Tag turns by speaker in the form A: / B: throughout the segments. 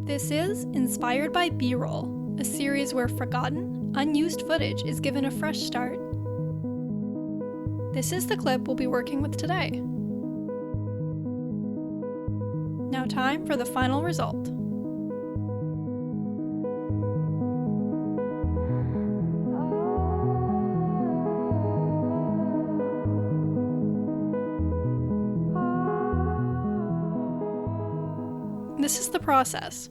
A: This is Inspired by B-Roll, a series where forgotten, unused footage is given a fresh start. This is the clip we'll be working with today. Now time for the final result. This is the process.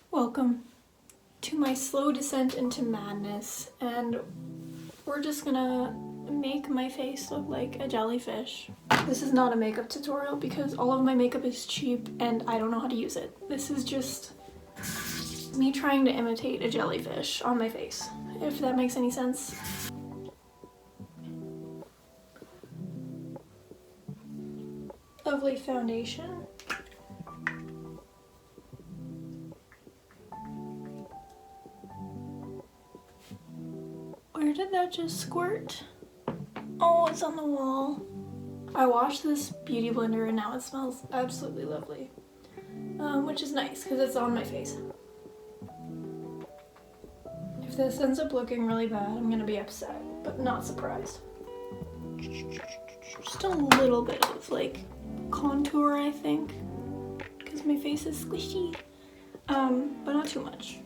A: Welcome to my slow descent into madness, and we're just gonna make my face look like a jellyfish. This is not a makeup tutorial because all of my makeup is cheap and I don't know how to use it. This is just me trying to imitate a jellyfish on my face, if that makes any sense. Lovely foundation. Where did that just squirt? Oh, it's on the wall. I washed this beauty blender and now it smells absolutely lovely. Which is nice because it's on my face. If this ends up looking really bad, I'm gonna be upset, but not surprised. Just a little bit of like contour, I think, because my face is squishy, but not too much.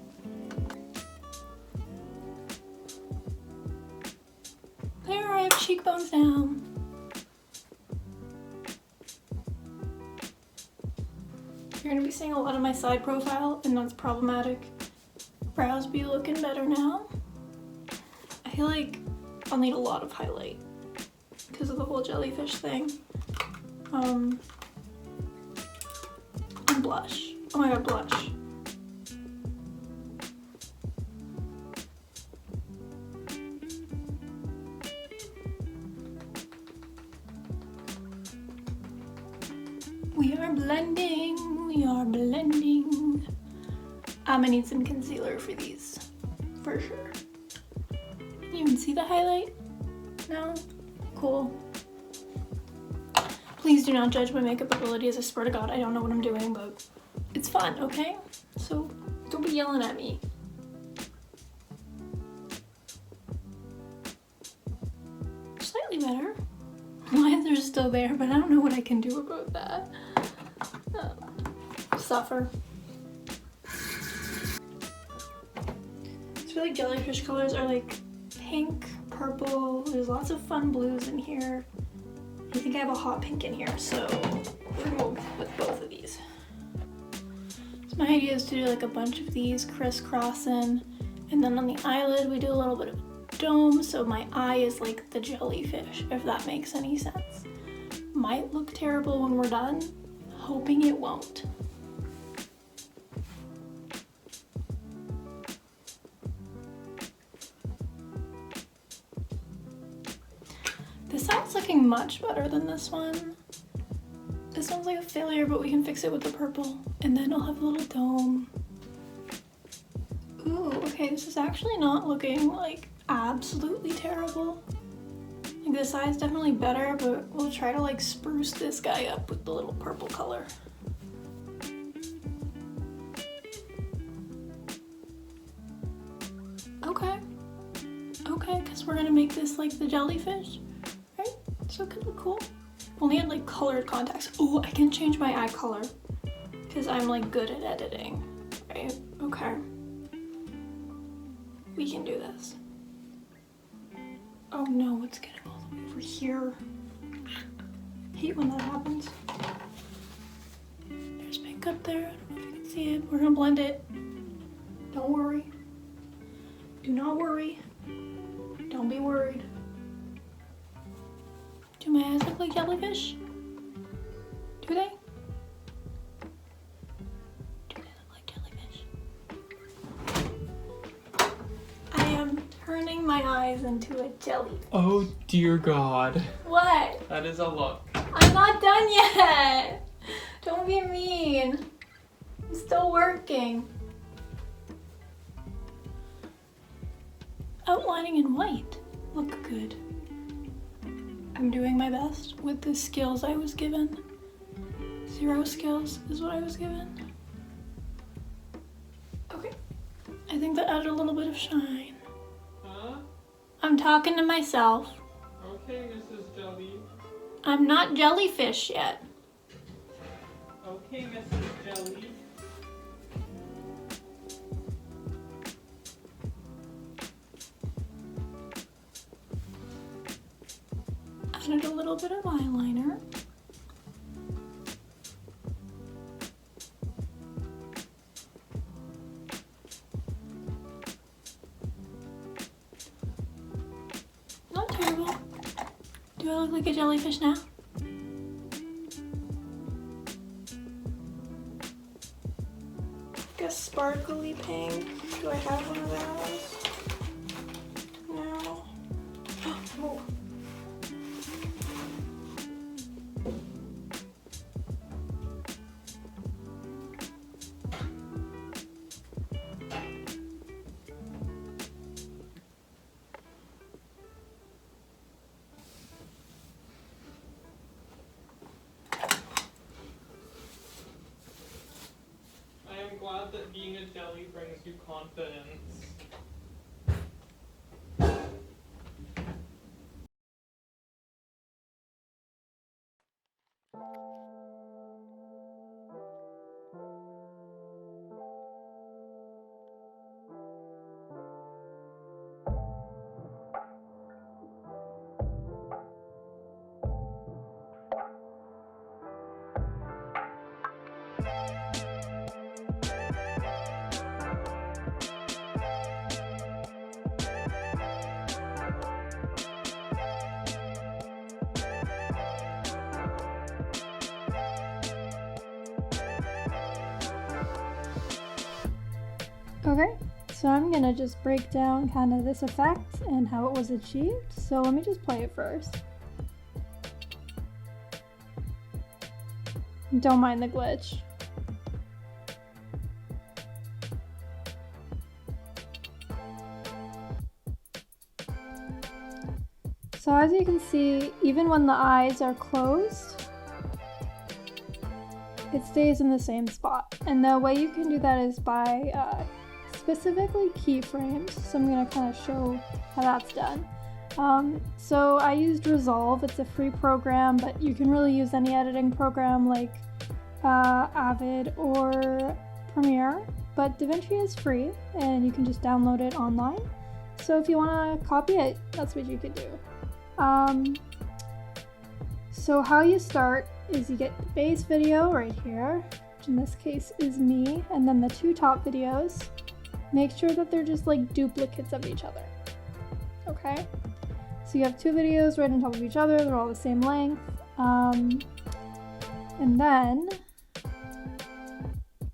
A: There, I have cheekbones now. You're gonna be seeing a lot of my side profile, and that's problematic. Brows be looking better now. I feel like I'll need a lot of highlight because of the whole jellyfish thing. And blush. Oh my god, blush. We are blending, we are blending. I'm gonna need some concealer for these, for sure. Can you even see the highlight? No? Cool. Please do not judge my makeup abilities. I swear to God, I don't know what I'm doing, but it's fun, okay? So don't be yelling at me. Slightly better. Lines are still there, but I don't know what I can do about that. Suffer. I feel like jellyfish colors are like pink, purple. There's lots of fun blues in here. I think I have a hot pink in here, so we're gonna go with both of these. So my idea is to do like a bunch of these crisscrossing, and then on the eyelid we do a little bit of dome, so my eye is like the jellyfish, if that makes any sense. Might look terrible when we're done, hoping it won't. This side's looking much better than this one. This one's like a failure, but we can fix it with the purple, and then I'll have a little dome. Ooh, okay, this is actually not looking like absolutely terrible. Like this side's definitely better, but we'll try to like spruce this guy up with the little purple color. Okay, because we're gonna make this like the jellyfish, right? So it could look cool. We'll need like colored contacts. Oh, I can change my eye color because I'm like good at editing, right? Okay. We can do this. Oh no, it's getting all the way over here. I hate when that happens. There's pink up there. I don't know if you can see it. We're gonna blend it. Don't worry. Do not worry. Don't be worried. Do my eyes look like jellyfish? Do they? Do they look like jellyfish? I am turning my eyes into a jelly.
B: Oh dear God.
A: What?
B: That is a look.
A: I'm not done yet. Don't be mean. I'm still working. Outlining in white. Look good. I'm doing my best with the skills I was given. 0 skills is what I was given. I think that added a little bit of shine.
B: Huh?
A: I'm talking to myself.
B: Okay, Mrs. Jelly.
A: I'm not Jellyfish yet.
B: Okay, Mrs. Jelly.
A: Added a little bit of eyeliner. Not terrible. Do I look like a jellyfish now? Like a sparkly pink. Do I have one of those? No. Oh.
B: I'm glad that being a jelly brings you confidence.
A: Okay, so I'm gonna just break down kind of this effect and how it was achieved. So let me just play it first. Don't mind the glitch. So as you can see, even when the eyes are closed, it stays in the same spot. And the way you can do that is by specifically keyframes. So I'm going to kind of show how that's done. So I used Resolve. It's a free program, but you can really use any editing program like Avid or Premiere. But DaVinci is free and you can just download it online. So if you want to copy it, that's what you could do. So how you start is you get the base video right here, which in this case is me, and then the two top videos. Make sure that they're just like duplicates of each other. Okay? So you have two videos right on top of each other, they're all the same length. And then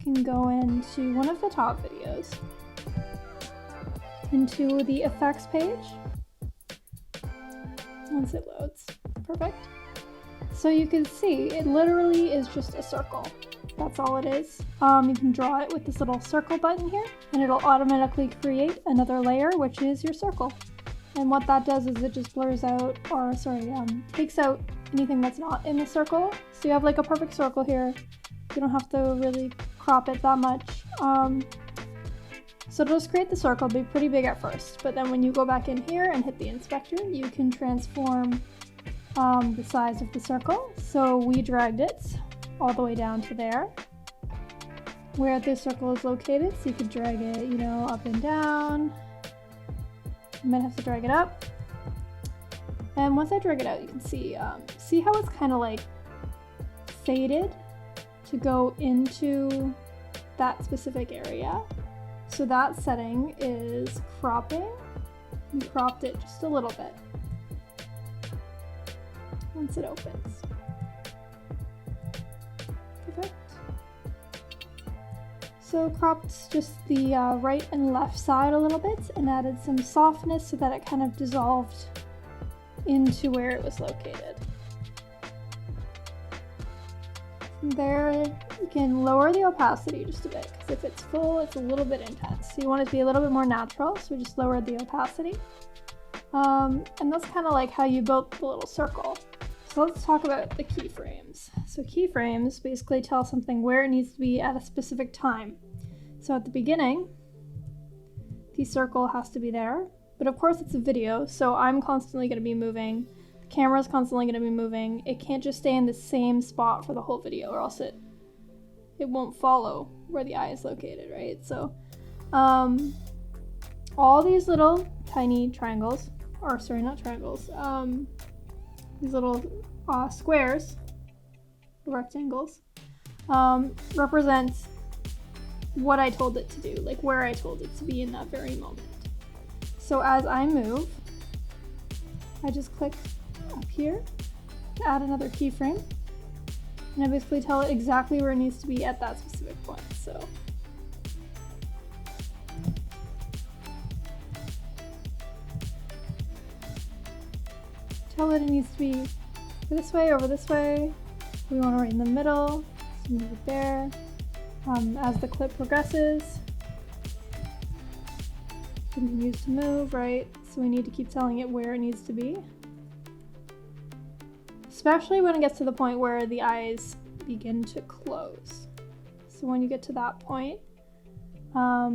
A: you can go into one of the top videos, into the effects page, once it loads. Perfect. So you can see it literally is just a circle. That's all it is. You can draw it with this little circle button here and it'll automatically create another layer, which is your circle. And what that does is it just blurs out, or sorry, takes out anything that's not in the circle. So you have like a perfect circle here. You don't have to really crop it that much. So it'll just create the circle, be pretty big at first, but then when you go back in here and hit the inspector, you can transform the size of the circle. So we dragged it all the way down to there, where the circle is located. So you could drag it, you know, up and down. You might have to drag it up. And once I drag it out, you can see how it's kind of like faded to go into that specific area. So that setting is cropping. We cropped it just a little bit once it opens. Perfect. So cropped just the right and left side a little bit and added some softness so that it kind of dissolved into where it was located. From there, you can lower the opacity just a bit, because if it's full, it's a little bit intense. So you want it to be a little bit more natural, so we just lowered the opacity. And that's kind of like how you built the little circle. So let's talk about the keyframes. So keyframes basically tell something where it needs to be at a specific time. So at the beginning, the circle has to be there. But of course it's a video, so I'm constantly going to be moving. The camera's constantly going to be moving. It can't just stay in the same spot for the whole video, or else it won't follow where the eye is located, right? So all these little tiny triangles, or sorry, not triangles, these little squares, rectangles, represent what I told it to do, like where I told it to be in that very moment. So as I move, I just click up here to add another keyframe, and I basically tell it exactly where it needs to be at that specific point. So tell it needs to be this way, over this way. We want it right in the middle, so move it there. As the clip progresses, it continues to move, right? So we need to keep telling it where it needs to be. Especially when it gets to the point where the eyes begin to close. So when you get to that point, here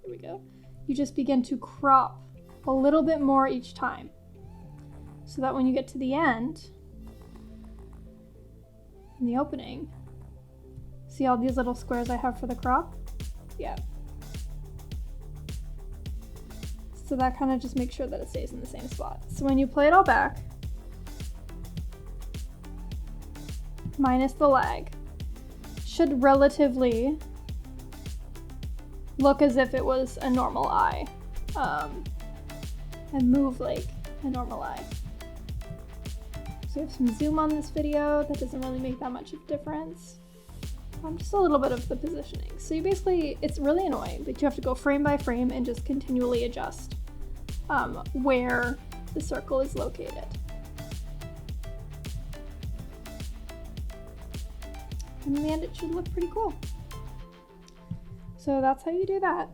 A: we go. You just begin to crop a little bit more each time, so that when you get to the end, in the opening, see all these little squares I have for the crop? Yeah. So that kind of just makes sure that it stays in the same spot. So when you play it all back, minus the lag, should relatively look as if it was a normal eye, and move like a normal eye. So we have some zoom on this video. That doesn't really make that much of a difference. Just a little bit of the positioning. So you basically, it's really annoying, but you have to go frame by frame and just continually adjust where the circle is located. And in the end, it should look pretty cool. So that's how you do that.